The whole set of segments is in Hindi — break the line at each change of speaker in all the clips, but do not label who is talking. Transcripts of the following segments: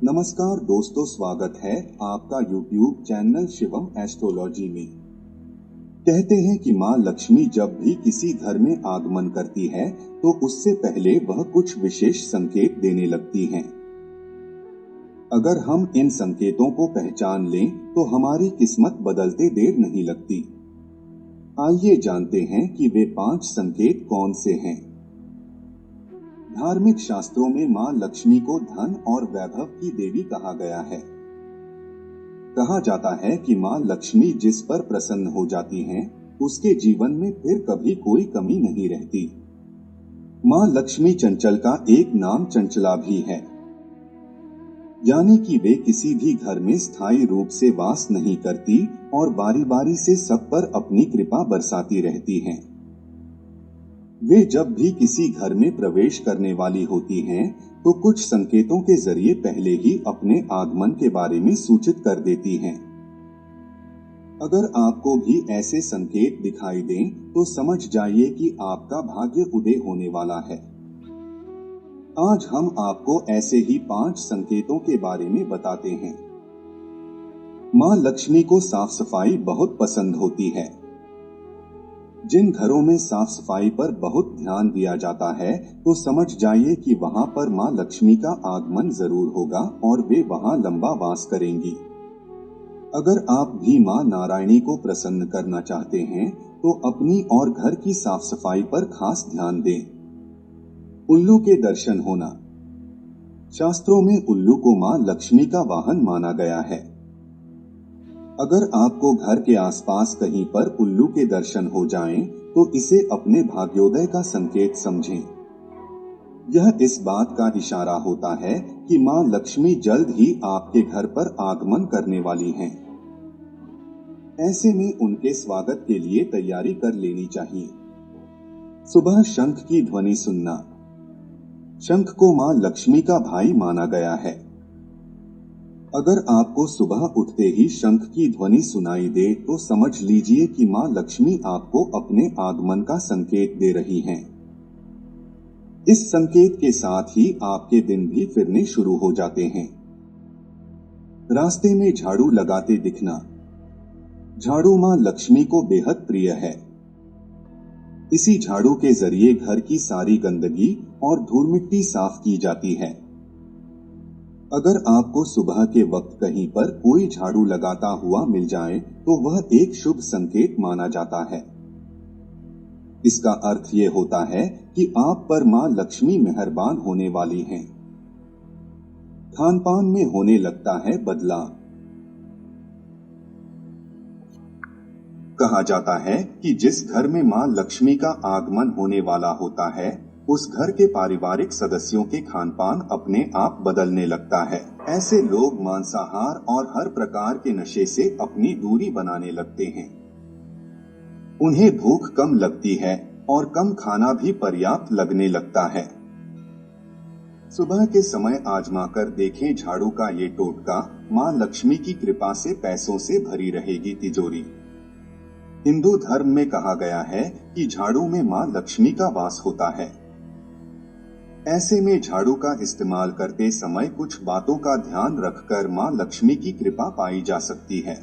नमस्कार दोस्तों, स्वागत है आपका YouTube चैनल शिवम एस्ट्रोलॉजी में। कहते हैं कि माँ लक्ष्मी जब भी किसी घर में आगमन करती है तो उससे पहले वह कुछ विशेष संकेत देने लगती हैं। अगर हम इन संकेतों को पहचान लें तो हमारी किस्मत बदलते देर नहीं लगती। आइए जानते हैं कि वे 5 संकेत कौन से हैं। धार्मिक शास्त्रों में माँ लक्ष्मी को धन और वैभव की देवी कहा गया है। कहा जाता है कि माँ लक्ष्मी जिस पर प्रसन्न हो जाती हैं, उसके जीवन में फिर कभी कोई कमी नहीं रहती। माँ लक्ष्मी चंचल का एक नाम चंचला भी है, यानी कि वे किसी भी घर में स्थायी रूप से वास नहीं करती और बारी बारी से सब पर अपनी कृपा बरसाती रहती हैं। वे जब भी किसी घर में प्रवेश करने वाली होती हैं, तो कुछ संकेतों के जरिए पहले ही अपने आगमन के बारे में सूचित कर देती हैं। अगर आपको भी ऐसे संकेत दिखाई दें, तो समझ जाइए कि आपका भाग्य उदय होने वाला है। आज हम आपको ऐसे ही 5 संकेतों के बारे में बताते हैं। माँ लक्ष्मी को साफ सफाई बहुत पसंद होती है। जिन घरों में साफ सफाई पर बहुत ध्यान दिया जाता है, तो समझ जाइए कि वहां पर माँ लक्ष्मी का आगमन जरूर होगा और वे वहां लंबा वास करेंगी। अगर आप भी माँ नारायणी को प्रसन्न करना चाहते हैं, तो अपनी और घर की साफ सफाई पर खास ध्यान दें। उल्लू के दर्शन होना। शास्त्रों में उल्लू को माँ लक्ष्मी का वाहन माना गया है। अगर आपको घर के आसपास कहीं पर उल्लू के दर्शन हो जाएं, तो इसे अपने भाग्योदय का संकेत समझें। यह इस बात का इशारा होता है कि माँ लक्ष्मी जल्द ही आपके घर पर आगमन करने वाली हैं। ऐसे में उनके स्वागत के लिए तैयारी कर लेनी चाहिए। सुबह शंख की ध्वनि सुनना। शंख को माँ लक्ष्मी का भाई माना गया है। अगर आपको सुबह उठते ही शंख की ध्वनि सुनाई दे, तो समझ लीजिए कि माँ लक्ष्मी आपको अपने आगमन का संकेत दे रही हैं। इस संकेत के साथ ही आपके दिन भी फिरने शुरू हो जाते हैं। रास्ते में झाड़ू लगाते दिखना। झाड़ू माँ लक्ष्मी को बेहद प्रिय है। इसी झाड़ू के जरिए घर की सारी गंदगी और धूल मिट्टी साफ की जाती है। अगर आपको सुबह के वक्त कहीं पर कोई झाड़ू लगाता हुआ मिल जाए, तो वह एक शुभ संकेत माना जाता है। इसका अर्थ ये होता है कि आप पर माँ लक्ष्मी मेहरबान होने वाली हैं। खान पान में होने लगता है बदलाव। कहा जाता है कि जिस घर में माँ लक्ष्मी का आगमन होने वाला होता है, उस घर के पारिवारिक सदस्यों के खान पान अपने आप बदलने लगता है। ऐसे लोग मांसाहार और हर प्रकार के नशे से अपनी दूरी बनाने लगते हैं। उन्हें भूख कम लगती है और कम खाना भी पर्याप्त लगने लगता है। सुबह के समय आजमाकर देखें झाड़ू का ये टोटका। माँ लक्ष्मी की कृपा से पैसों से भरी रहेगी तिजोरी। हिंदू धर्म में कहा गया है कि झाड़ू में माँ लक्ष्मी का वास होता है। ऐसे में झाड़ू का इस्तेमाल करते समय कुछ बातों का ध्यान रखकर माँ लक्ष्मी की कृपा पाई जा सकती है।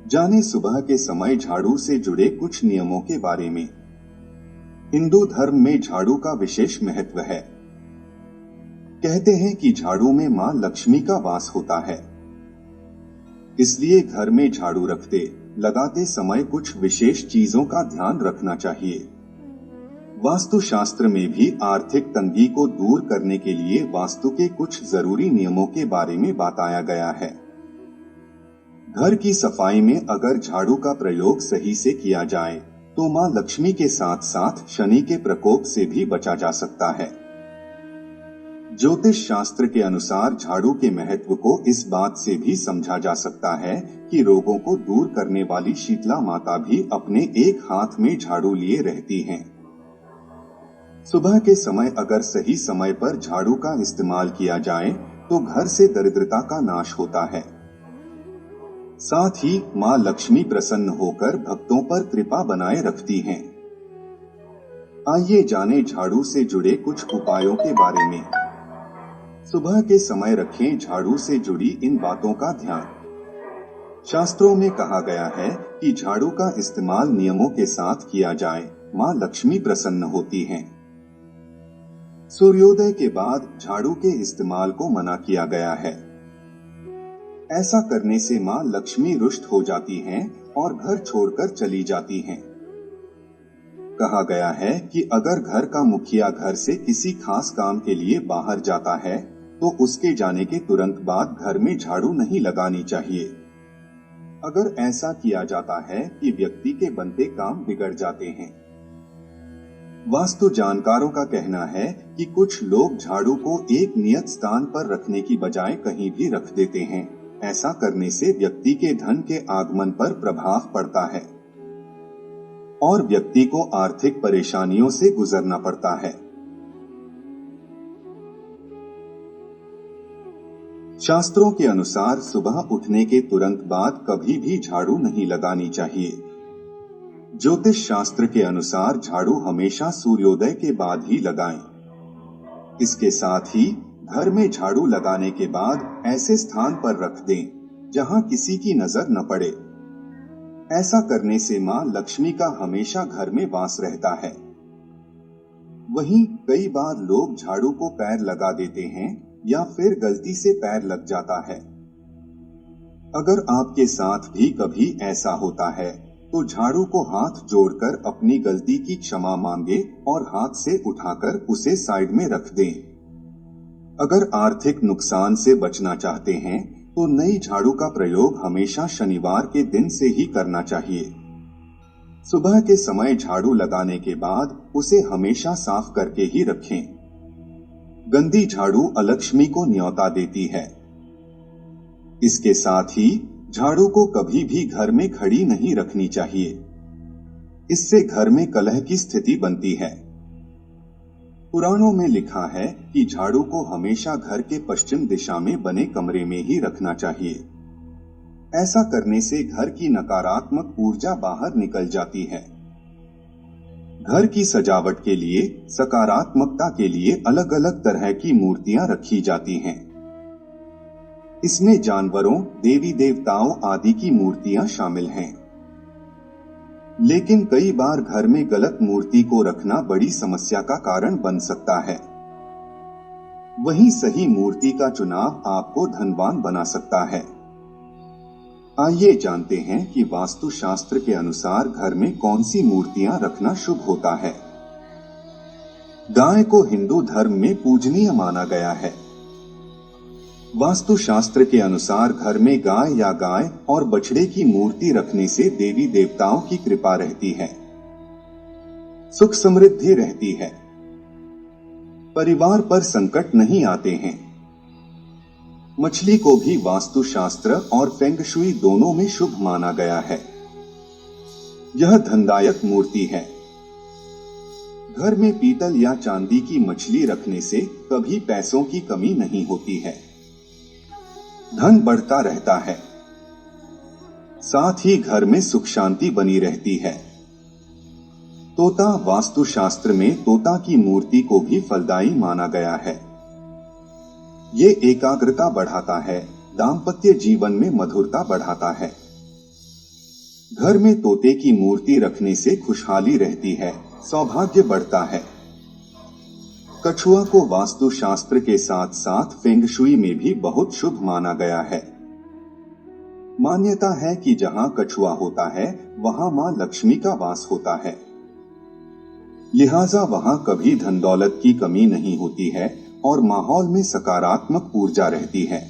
जाने सुबह के समय झाड़ू से जुड़े कुछ नियमों के बारे में। हिंदू धर्म में झाड़ू का विशेष महत्व है। कहते हैं कि झाड़ू में माँ लक्ष्मी का वास होता है, इसलिए घर में झाड़ू रखते लगाते समय कुछ विशेष चीजों का ध्यान रखना चाहिए। वास्तुशास्त्र में भी आर्थिक तंगी को दूर करने के लिए वास्तु के कुछ जरूरी नियमों के बारे में बताया गया है। घर की सफाई में अगर झाड़ू का प्रयोग सही से किया जाए, तो माँ लक्ष्मी के साथ साथ शनि के प्रकोप से भी बचा जा सकता है। ज्योतिष शास्त्र के अनुसार झाड़ू के महत्व को इस बात से भी समझा जा सकता है कि रोगों को दूर करने वाली शीतला माता भी अपने एक हाथ में झाड़ू लिए रहती हैं। सुबह के समय अगर सही समय पर झाड़ू का इस्तेमाल किया जाए, तो घर से दरिद्रता का नाश होता है। साथ ही माँ लक्ष्मी प्रसन्न होकर भक्तों पर कृपा बनाए रखती हैं। आइए जाने झाड़ू से जुड़े कुछ उपायों के बारे में। सुबह के समय रखें झाड़ू से जुड़ी इन बातों का ध्यान। शास्त्रों में कहा गया है कि झाड़ू का इस्तेमाल नियमों के साथ किया जाए, माँ लक्ष्मी प्रसन्न होती हैं। सूर्योदय के बाद झाड़ू के इस्तेमाल को मना किया गया है। ऐसा करने से माँ लक्ष्मी रुष्ट हो जाती हैं और घर छोड़कर चली जाती हैं। कहा गया है कि अगर घर का मुखिया घर से किसी खास काम के लिए बाहर जाता है तो उसके जाने के तुरंत बाद घर में झाड़ू नहीं लगानी चाहिए। अगर ऐसा किया जाता है कि व्यक्ति के बनते काम बिगड़ जाते हैं। वास्तु जानकारों का कहना है कि कुछ लोग झाड़ू को एक नियत स्थान पर रखने की बजाय कहीं भी रख देते हैं। ऐसा करने से व्यक्ति के धन के आगमन पर प्रभाव पड़ता है और व्यक्ति को आर्थिक परेशानियों से गुजरना पड़ता है। शास्त्रों के अनुसार सुबह उठने के तुरंत बाद कभी भी झाड़ू नहीं लगानी चाहिए। ज्योतिष शास्त्र के अनुसार झाड़ू हमेशा सूर्योदय के बाद ही लगाएं। इसके साथ ही घर में झाड़ू लगाने के बाद ऐसे स्थान पर रख दें जहां किसी की नजर न पड़े। ऐसा करने से मां लक्ष्मी का हमेशा घर में वास रहता है। वहीं कई बार लोग झाड़ू को पैर लगा देते हैं या फिर गलती से पैर लग जाता है। अगर आपके साथ भी कभी ऐसा होता है तो झाड़ू को हाथ जोड़कर अपनी गलती की क्षमा मांगे और हाथ से उठाकर उसे साइड में रख दें। अगर आर्थिक नुकसान से बचना चाहते हैं तो नई झाड़ू का प्रयोग हमेशा शनिवार के दिन से ही करना चाहिए। सुबह के समय झाड़ू लगाने के बाद उसे हमेशा साफ करके ही रखें। गंदी झाड़ू अलक्ष्मी को न्योता देती है। इसके साथ ही झाड़ू को कभी भी घर में खड़ी नहीं रखनी चाहिए। इससे घर में कलह की स्थिति बनती है। पुराणों में लिखा है कि झाड़ू को हमेशा घर के पश्चिम दिशा में बने कमरे में ही रखना चाहिए। ऐसा करने से घर की नकारात्मक ऊर्जा बाहर निकल जाती है। घर की सजावट के लिए, सकारात्मकता के लिए अलग अलग तरह की मूर्तियां रखी जाती हैं। इसमें जानवरों, देवी देवताओं आदि की मूर्तियां शामिल हैं। लेकिन कई बार घर में गलत मूर्ति को रखना बड़ी समस्या का कारण बन सकता है। वहीं सही मूर्ति का चुनाव आपको धनवान बना सकता है। आइए जानते हैं कि वास्तु शास्त्र के अनुसार घर में कौन सी मूर्तियां रखना शुभ होता है। गाय को हिंदू धर्म में पूजनीय माना गया है। वास्तु शास्त्र के अनुसार घर में गाय या गाय और बछड़े की मूर्ति रखने से देवी देवताओं की कृपा रहती है, सुख समृद्धि रहती है, परिवार पर संकट नहीं आते हैं। मछली को भी वास्तु शास्त्र और फेंग शुई दोनों में शुभ माना गया है। यह धनदायक मूर्ति है। घर में पीतल या चांदी की मछली रखने से कभी पैसों की कमी नहीं होती है, धन बढ़ता रहता है। साथ ही घर में सुख शांति बनी रहती है। तोता, वास्तु शास्त्र में तोता की मूर्ति को भी फलदायी माना गया है। ये एकाग्रता बढ़ाता है, दाम्पत्य जीवन में मधुरता बढ़ाता है। घर में तोते की मूर्ति रखने से खुशहाली रहती है, सौभाग्य बढ़ता है। कछुआ को वास्तु शास्त्र के साथ साथ फेंग शुई में भी बहुत शुभ माना गया है। मान्यता है कि जहां कछुआ होता है वहां मां लक्ष्मी का वास होता है। लिहाजा वहां कभी धन दौलत की कमी नहीं होती है और माहौल में सकारात्मक ऊर्जा रहती है।